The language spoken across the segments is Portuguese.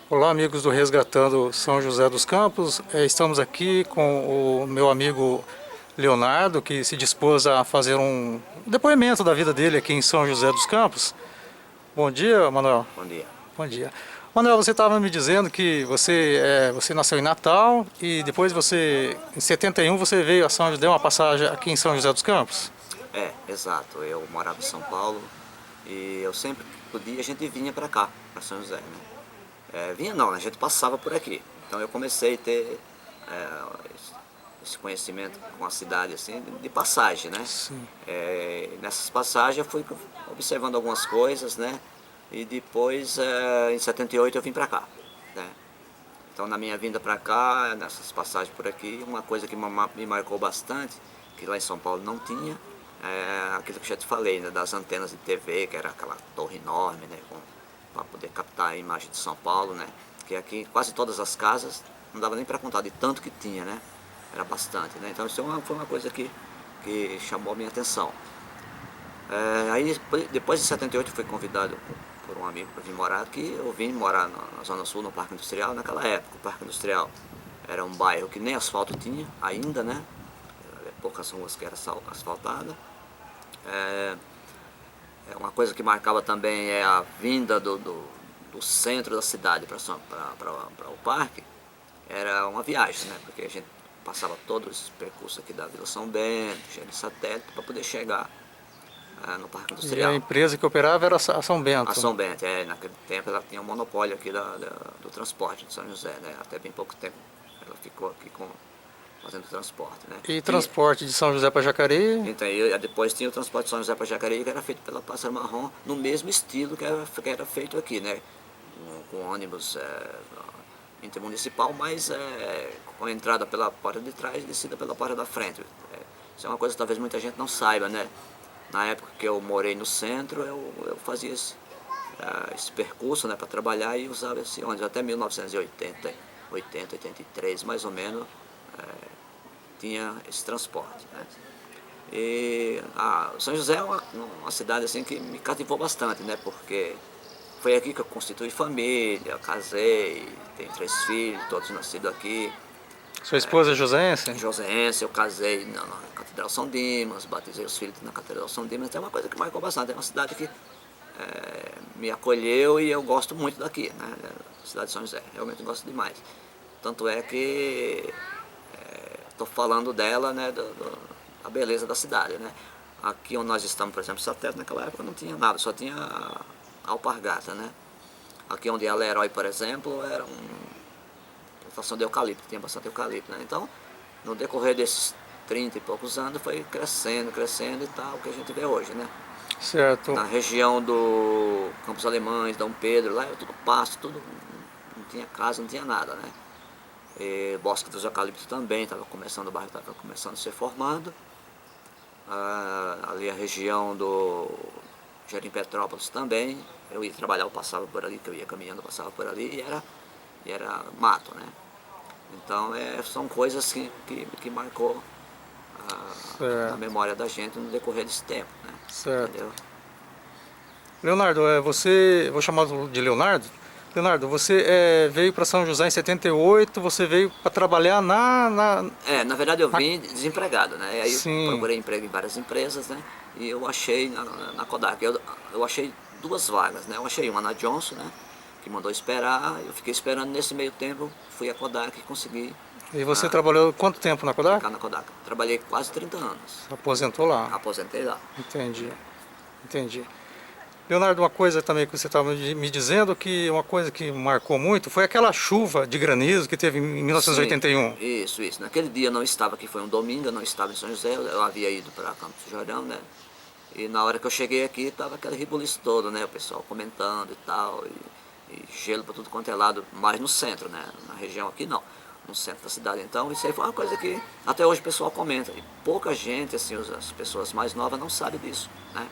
Olá, amigos do Resgatando São José dos Campos. Estamos aqui com o meu amigo Leonardo, que se dispôs a fazer um depoimento da vida dele aqui em São José dos Campos. Bom dia, Manuel. Bom dia. Bom dia. Manuel, você estava me dizendo que você nasceu em Natal e depois em 71, você veio a São José, deu uma passagem aqui em São José dos Campos? É, exato. Eu morava em São Paulo e eu sempre que podia a gente vinha para cá, para São José, né? Vinha não, a gente passava por aqui. Então eu comecei a ter esse conhecimento com a cidade assim, de passagem, né? Sim. Nessas passagens eu fui observando algumas coisas, né? E depois, em 78, eu vim para cá, né? Então na minha vinda para cá, nessas passagens por aqui, uma coisa que me marcou bastante, que lá em São Paulo não tinha, é aquilo que eu já te falei, né, das antenas de TV, que era aquela torre enorme, né, para poder captar a imagem de São Paulo, né, que aqui quase todas as casas, não dava nem para contar de tanto que tinha, né, era bastante, né, então isso foi uma coisa que chamou a minha atenção. Aí depois de 78 eu fui convidado por um amigo para vir morar aqui. Eu vim morar na Zona Sul, no Parque Industrial. Naquela época o Parque Industrial era um bairro que nem asfalto tinha ainda, né? Poucas ruas que eram asfaltadas. Uma coisa que marcava também é a vinda do centro da cidade para o parque. Era uma viagem, né? Porque a gente passava todo esse percurso aqui da Vila São Bento, cheio de satélite, para poder chegar no Parque E Industrial. a empresa que operava era a São Bento? A São Bento, naquele tempo ela tinha um monopólio aqui do transporte de São José, né? Até bem pouco tempo ela ficou aqui fazendo transporte, né? E transporte de São José para Jacareí? Então, depois tinha o transporte de São José para Jacareí, que era feito pela Pássaro Marrom, no mesmo estilo que era feito aqui, né? Com ônibus intermunicipal, mas com entrada pela porta de trás e descida pela porta da frente. Isso é uma coisa que talvez muita gente não saiba, né? Na época que eu morei no centro, eu fazia esse percurso, né, para trabalhar e usava esse ônibus até 1980, 83 mais ou menos, tinha esse transporte, né? E São José é uma cidade assim que me cativou bastante, né, porque foi aqui que eu constituí família, casei, tenho 3 filhos, todos nascidos aqui. Sua esposa é joséense? Joséense, eu casei na Catedral São Dimas, batizei os filhos na Catedral São Dimas. É uma coisa que marcou bastante, é uma cidade que me acolheu e eu gosto muito daqui, né? Cidade de São José, realmente gosto demais. Tanto é que estou falando dela, né, da beleza da cidade, né? Aqui onde nós estamos, por exemplo, Satélite, naquela época não tinha nada, só tinha a Alpargata, né? Aqui onde é Lerói, por exemplo, era plantação de eucalipto, tinha bastante eucalipto, né? Então, no decorrer desses 30 e poucos anos, foi crescendo e tal, o que a gente vê hoje, né? Certo. Na região do Campos Alemães, Dom Pedro, lá era tudo pasto, tudo, não tinha casa, não tinha nada, né? E Bosque dos Eucaliptos também, o bairro estava começando a ser formado. Ali a região do Jardim Petrópolis também, eu ia trabalhar, eu passava por ali, que eu ia caminhando, eu passava por ali e era mato, né? Então são coisas que marcou a memória da gente no decorrer desse tempo, né? Certo. Entendeu? Leonardo, vou chamar de Leonardo. Leonardo, você veio para São José em 78, você veio para trabalhar Na verdade eu vim desempregado, né? Aí eu Sim. procurei emprego em várias empresas, né? E eu achei na Kodak, eu achei 2 vagas, né? Eu achei uma na Johnson, né? Que mandou esperar, eu fiquei esperando nesse meio tempo, fui a Kodak e consegui E você trabalhou quanto tempo na Kodak? ficar na Kodak. Trabalhei quase 30 anos, Aposentou lá. aposentei lá. Entendi. Entendi. Leonardo, uma coisa também que você estava me dizendo, que uma coisa que marcou muito foi aquela chuva de granizo que teve em 1981. Sim, isso. Naquele dia eu não estava aqui, foi um domingo, eu não estava em São José, eu havia ido para Campos do Jordão, né? E na hora que eu cheguei aqui, estava aquele rebuliço todo, né? O pessoal comentando e tal, e gelo para tudo quanto é lado, mais no centro, né? Na região aqui não, no centro da cidade. Então isso aí foi uma coisa que até hoje o pessoal comenta. E pouca gente, assim, as pessoas mais novas não sabem disso, né?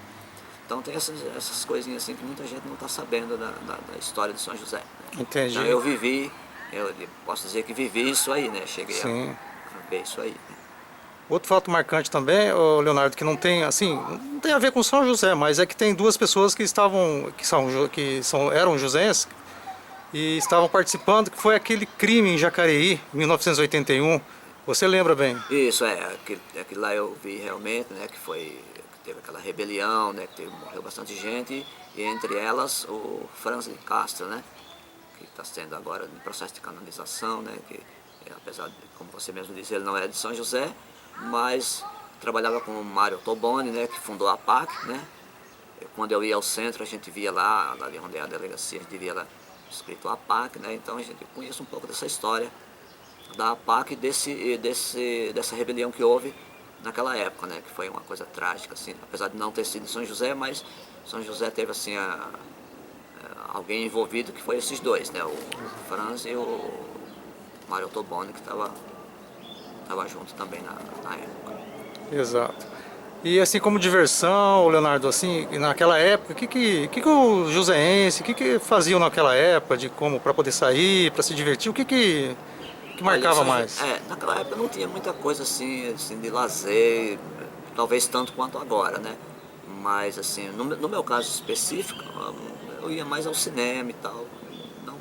Então tem essas coisinhas assim que muita gente não está sabendo da história de São José, né? Entendi. Então eu posso dizer que vivi isso aí, né? Cheguei a ver isso aí, né? Outro fato marcante também, ô Leonardo, que não tem, assim, não tem a ver com São José, mas é que tem duas pessoas que eram joséenses e estavam participando, que foi aquele crime em Jacareí, em 1981. Você lembra bem? Isso, aquilo lá eu vi realmente, né, que teve aquela rebelião, né, morreu bastante gente, e entre elas o Franz de Castro, né, que está sendo agora no processo de canonização, né, que apesar de, como você mesmo disse, ele não é de São José, mas trabalhava com o Mário Toboni, né, que fundou a PAC, né. Quando eu ia ao centro, a gente via lá onde é a delegacia, a gente via lá escrito a PAC, né, então a gente conhece um pouco dessa história da PAC e dessa rebelião que houve naquela época, né, que foi uma coisa trágica, assim, apesar de não ter sido em São José, mas São José teve assim alguém envolvido, que foi esses dois, né, o Franz e o Mário Toboni, que estava junto também na época. Exato. E assim como diversão, Leonardo, assim, naquela época, o que o joseense, o que faziam naquela época, de como para poder sair, para se divertir, o que marcava mais? Naquela época não tinha muita coisa assim de lazer, talvez tanto quanto agora, né? Mas assim, no meu caso específico, eu ia mais ao cinema e tal. Não,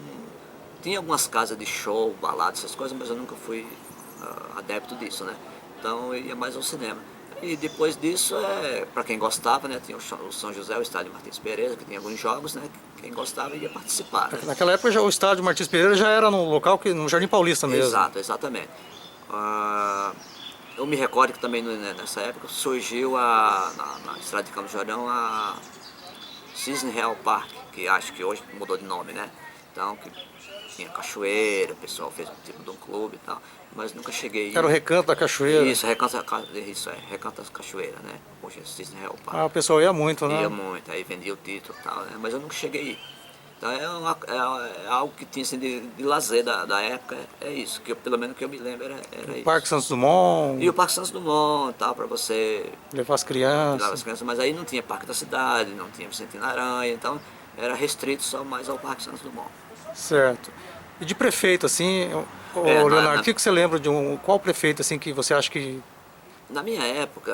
tinha algumas casas de show, baladas, essas coisas, mas eu nunca fui adepto disso, né? Então eu ia mais ao cinema. E depois disso, para quem gostava, né, tinha o São José, o estádio Martins Pereira, que tinha alguns jogos, né, quem gostava ia participar. Né? Naquela época o estádio Martins Pereira já era no local, no Jardim Paulista mesmo. Exato, exatamente. Eu me recordo que também nessa época surgiu na Estrada de Campos do Jordão a Cisne Real Park, que acho que hoje mudou de nome, né? Então, que tinha cachoeira, o pessoal fez um tipo de um clube e tal, mas nunca cheguei. Era o Recanto da Cachoeira. Isso, Recanto da Cachoeira, né? Hoje é Cisne Real Park. Ah, o pessoal ia muito, né? Ia muito, aí vendia o título e tal, né? Mas eu nunca cheguei aí. Então é algo que tinha assim, de lazer da época, é isso, que pelo menos que eu me lembro era isso. Parque Santos Dumont. E o Parque Santos Dumont, tal, para você levar as levar crianças. as crianças, mas aí não tinha Parque da Cidade, não tinha Vicente Aranha, então era restrito só mais ao Parque Santos Dumont. Certo. E de prefeito, assim, Leonardo, o que você lembra qual prefeito, assim, que você acha que... Na minha época,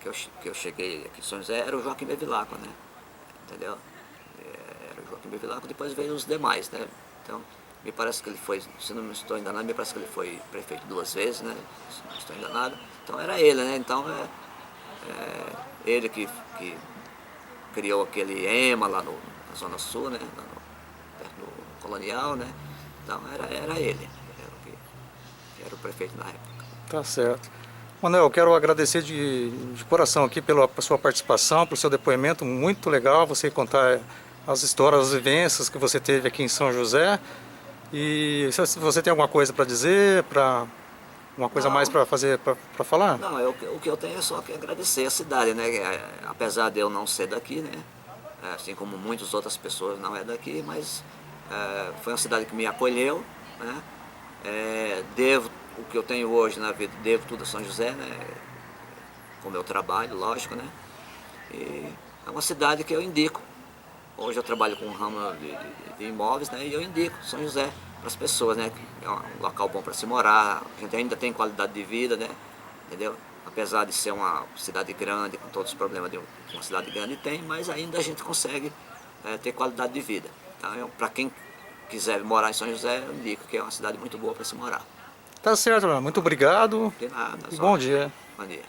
que eu cheguei aqui em São José, era o Joaquim Bevilacqua, né? Entendeu? Era o Joaquim Bevilacqua, depois veio os demais, né? Então, me parece que ele foi, se não me estou enganado, me parece que ele foi prefeito 2 vezes, né? Se não estou enganado. Então era ele, né? Então ele que criou aquele EMA lá na Zona Sul, né? Perto do Colonial, né? Então era ele, que era o prefeito na época. Tá certo. Manuel, eu quero agradecer de coração aqui pela sua participação, pelo seu depoimento, muito legal você contar as histórias, as vivências que você teve aqui em São José. E se você tem alguma coisa para dizer, uma coisa mais para falar? Não, o que eu tenho é só que agradecer a cidade, né? Apesar de eu não ser daqui, né? Assim como muitas outras pessoas não é daqui, mas foi uma cidade que me acolheu, né? Devo o que eu tenho hoje na vida, devo tudo a São José, né? Com o meu trabalho, lógico, né? E é uma cidade que eu indico. Hoje eu trabalho com um ramo de imóveis, né? E eu indico São José para as pessoas, né? É um local bom para se morar, a gente ainda tem qualidade de vida, né? Entendeu? Apesar de ser uma cidade grande, com todos os problemas de uma cidade grande tem, mas ainda a gente consegue ter qualidade de vida. Então, para quem quiser morar em São José, eu indico que é uma cidade muito boa para se morar. Tá certo, muito obrigado. De nada. E bom dia. Bom dia.